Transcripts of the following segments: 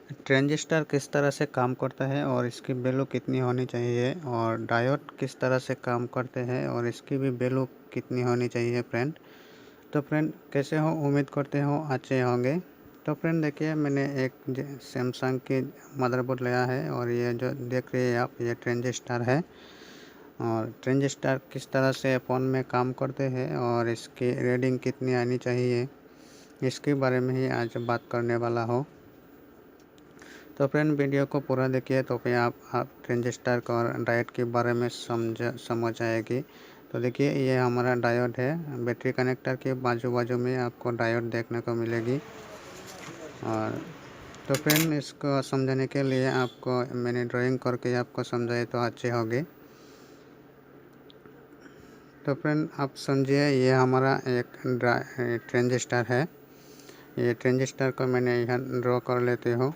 Transistor किस तरह से काम करता है और इसकी वैल्यू कितनी होनी चाहिए, और डायोड किस तरह से काम करते हैं और इसकी भी वैल्यू कितनी होनी चाहिए फ्रेंड। तो फ्रेंड कैसे हो, उम्मीद करते हो अच्छे होंगे। तो फ्रेंड देखिए, मैंने एक सैमसंग की मदरबोर्ड लिया है और ये जो देख रहे हैं आप, ये ट्रांजिस्टर है। और ट्रांजिस्टर किस तरह से फ़ोन में काम करते हैं और इसकी रीडिंग कितनी आनी चाहिए, इसके बारे में ही आज बात करने वाला हो। तो फ्रेंड वीडियो को पूरा देखिए, तो फिर आप ट्रांजिस्टर और डायोड के बारे में समझ आएगी। तो देखिए, ये हमारा डायोड है। बैटरी कनेक्टर के बाजू बाजू में आपको डायोड देखने को मिलेगी। और तो फ्रेंड इसको समझाने के लिए आपको मैंने ड्राइंग करके आपको समझाए तो अच्छे होगी। तो फ्रेंड आप समझिए, ये हमारा एक ट्रांजिस्टर है। ये ट्रांजिस्टर को मैंने यहाँ ड्रॉ कर लेती हूँ।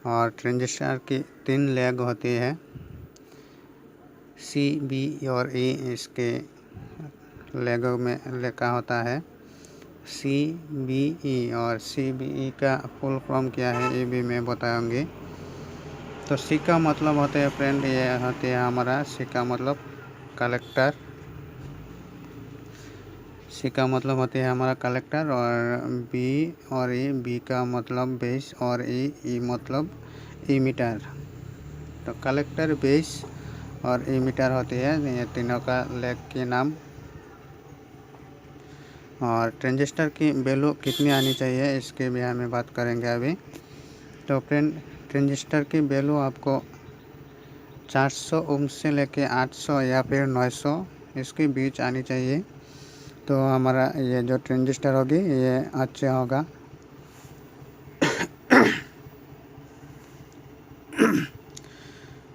और ट्रांजिस्टर की 3 लेग होती है, सी, बी और ई। इसके लेगों में लिखा होता है सी, बी, ई। और सी, बी, ई का फुल फॉर्म क्या है ये भी मैं बताऊंगी। तो सी का मतलब होता है फ्रेंड, ये होती है हमारा सी का मतलब कलेक्टर। सी का मतलब होती है हमारा कलेक्टर। और बी और ई, बी का मतलब बेस। और ई मतलब इमीटर। तो कलेक्टर, बेस और इमीटर होती है ये तीनों का लेग के नाम। और ट्रांजिस्टर की वैल्यू कितनी आनी चाहिए इसके भी हमें बात करेंगे अभी। तो फ्रेंड ट्रांजिस्टर की वैल्यू आपको 400 ओम से लेके 800 या फिर 900 इसके बीच आनी चाहिए। तो हमारा ये जो ट्रांजिस्टर होगी ये अच्छा होगा।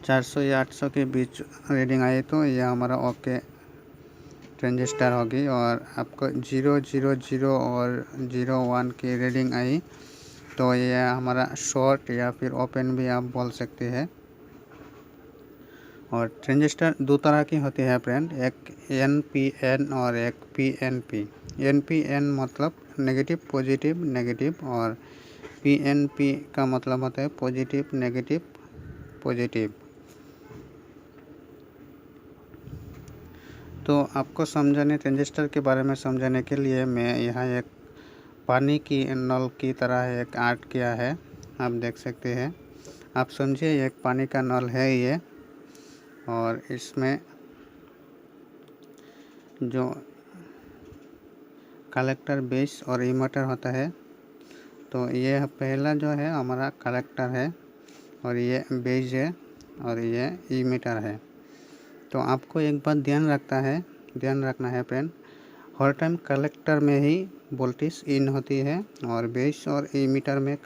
400 या 800 के बीच रीडिंग आई तो ये हमारा ओके ट्रांजिस्टर होगी। और आपको 000 और 01 की रीडिंग आई तो ये हमारा शॉर्ट या फिर ओपन भी आप बोल सकते हैं। और ट्रांजिस्टर 2 तरह की होती है फ्रेंड, एक NPN और एक PNP। NPN मतलब नेगेटिव पॉजिटिव नेगेटिव, और PNP का मतलब होता है पॉजिटिव नेगेटिव पॉजिटिव। तो आपको समझाने, ट्रांजिस्टर के बारे में समझाने के लिए मैं यहाँ एक पानी की नल की तरह एक आर्ट किया है, आप देख सकते हैं। आप समझिए एक पानी का नल है ये। और इसमें जो कलेक्टर, बेस और इमीटर होता है, तो ये पहला जो है हमारा कलेक्टर है और ये बेस है और ये इमीटर है। तो आपको एक बात ध्यान रखना है फ्रेंड, हर टाइम कलेक्टर में ही वोल्टेज इन होती है और बेस और इमीटर में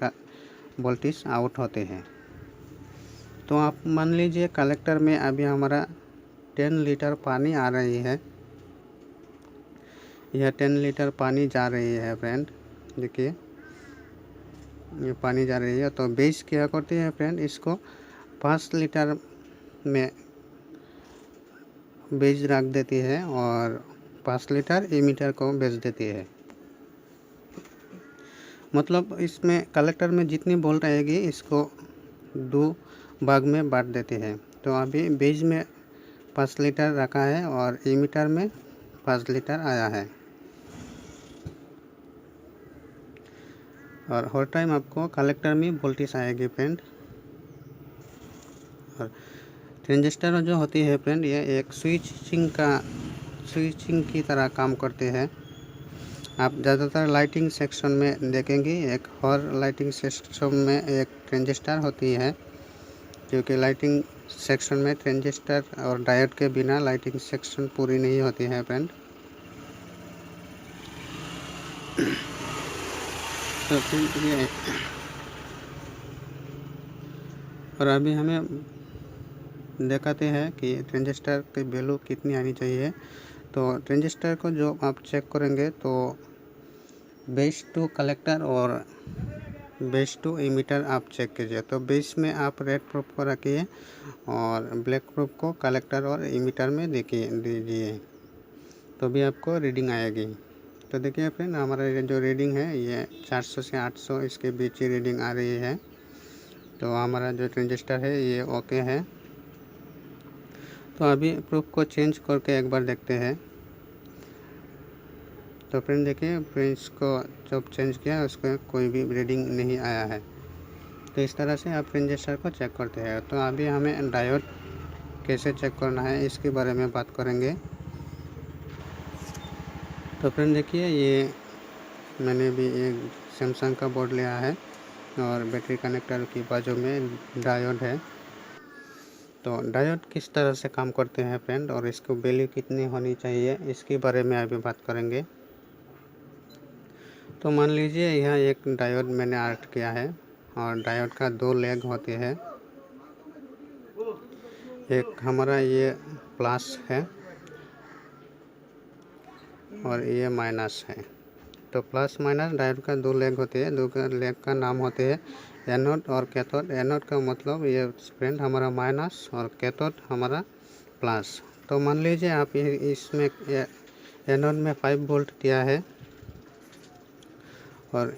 वोल्टेज आउट होते हैं। तो आप मान लीजिए कलेक्टर में अभी हमारा 10 लीटर पानी आ रही है, यह 10 लीटर पानी जा रही है फ्रेंड। देखिए ये पानी जा रही है। तो बेस क्या करती है फ्रेंड, इसको 5 लीटर में बेस रख देती है और 5 लीटर इमीटर को बेच देती है। मतलब इसमें कलेक्टर में जितनी वोल्ट आएगी इसको 2 भाग में बांट देती है। तो अभी बेस में 5 लीटर रखा है और इमीटर में 5 लीटर आया है। और हर टाइम आपको कलेक्टर में वोल्टेज आएगी फ्रेंड। और ट्रांजिस्टर जो होती है फ्रेंड, ये एक स्विचिंग की तरह काम करते हैं। आप ज़्यादातर लाइटिंग सेक्शन में देखेंगे, एक हर लाइटिंग सेक्शन में एक ट्रांजिस्टर होती है, क्योंकि लाइटिंग सेक्शन में ट्रांजिस्टर और डायोड के बिना लाइटिंग सेक्शन पूरी नहीं होती है फ्रेंड। तो फिर ये और अभी हमें दिखाते हैं कि ट्रांजिस्टर की वैल्यू कितनी आनी चाहिए। तो ट्रांजिस्टर को जो आप चेक करेंगे तो बेस टू कलेक्टर और बेस टू इमीटर आप चेक कीजिए। तो बेस में आप रेड प्रूफ को रखिए और ब्लैक प्रूफ को कलेक्टर और इमीटर में दीजिए, तो भी आपको रीडिंग आएगी। तो देखिए फ्रेंड, हमारा जो रीडिंग है ये 400 से 800 इसके बीच ही रीडिंग आ रही है। तो हमारा जो ट्रांजिस्टर है ये ओके है। तो अभी प्रूफ को चेंज करके एक बार देखते हैं। तो फ्रेंड देखिए, प्रिंस को जब चेंज किया उसको कोई भी रीडिंग नहीं आया है। तो इस तरह से आप ट्रांजिस्टर को चेक करते हैं। तो अभी हमें डायोड कैसे चेक करना है इसके बारे में बात करेंगे। तो फ्रेंड देखिए, ये मैंने भी एक सैमसंग का बोर्ड लिया है और बैटरी कनेक्टर की बाजू में डायोड है। तो डायोड किस तरह से काम करते हैं फ्रेंड, और इसको वैल्यू कितनी होनी चाहिए इसके बारे में अभी बात करेंगे। तो मान लीजिए यहाँ एक डायोड मैंने ऐड किया है और डायोड का 2 लेग होते हैं। एक हमारा ये प्लस है और ये माइनस है। तो प्लस माइनस डायोड का 2 लेग होते हैं। 2 लेग का नाम होते हैं एनोड और कैथोड। एनोड का मतलब ये फ्रेंड हमारा माइनस और कैथोड हमारा प्लस। तो मान लीजिए आप इसमें एनोड में 5 वोल्ट दिया है और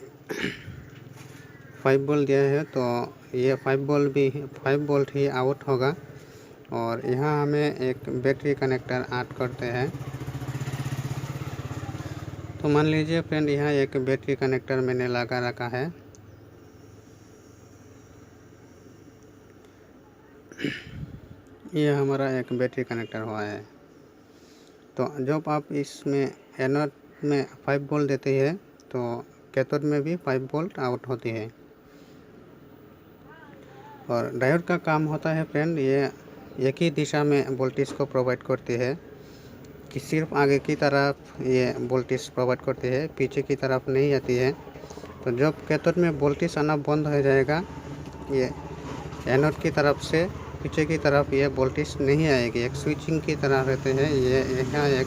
5 वोल्ट दिया है, तो ये 5 वोल्ट ही आउट होगा। और यहाँ हमें एक बैटरी कनेक्टर ऐड करते हैं। तो मान लीजिए फ्रेंड यहाँ एक बैटरी कनेक्टर मैंने लगा रखा है। ये हमारा एक बैटरी कनेक्टर हुआ है। तो जब आप इसमें एनोड में 5 वोल्ट देते हैं तो कैथोड में भी 5 वोल्ट आउट होती है। और डायोड का काम होता है फ्रेंड, ये एक ही दिशा में वोल्टेज को प्रोवाइड करती है कि सिर्फ आगे की तरफ ये वोल्टेज प्रोवाइड करती है, पीछे की तरफ नहीं आती है। तो जब कैथोड में वोल्टेज आना बंद हो जाएगा, ये एनोड की तरफ से पीछे की तरफ ये वोल्टेज नहीं आएगी। एक स्विचिंग की तरह रहते हैं ये, यहाँ एक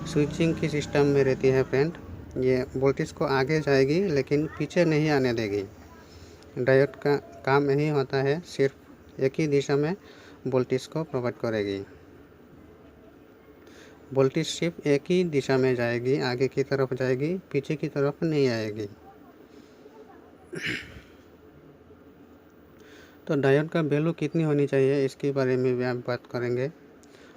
स्विचिंग की सिस्टम में रहती है फ्रेंड। ये वोल्टेज को आगे जाएगी लेकिन पीछे नहीं आने देगी। डायोड का काम यही होता है, सिर्फ एक ही दिशा में वोल्टेज को प्रोवाइड करेगी। वोल्टेज सिर्फ एक ही दिशा में जाएगी, आगे की तरफ जाएगी, पीछे की तरफ नहीं आएगी। तो डायोड का वैल्यू कितनी होनी चाहिए इसके बारे में भी आप बात करेंगे।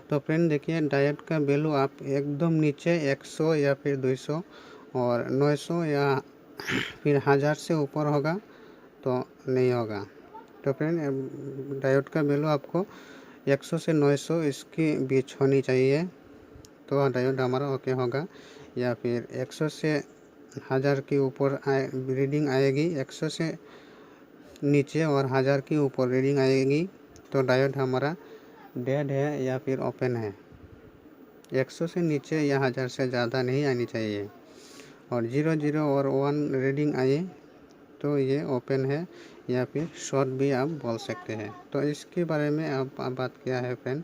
तो फ्रेंड देखिए, डायोड का वैल्यू आप एकदम नीचे 100 या फिर 200 और 900 या फिर 1000 से ऊपर होगा तो नहीं होगा। तो फ्रेंड डायोड का वैल्यू आपको 100 से 900 इसके बीच होनी चाहिए तो डायोड हमारा ओके होगा। या फिर 100 से 1000 के ऊपर रीडिंग आएगी, 100 से नीचे और 1000 के ऊपर रीडिंग आएगी तो डायोड हमारा डेड है या फिर ओपन है। 100 से नीचे या 1000 से ज़्यादा नहीं आनी चाहिए। और 00 और 1 रीडिंग आए तो ये ओपन है या फिर शॉर्ट भी आप बोल सकते हैं। तो इसके बारे में आप बात किया है फ्रेंड।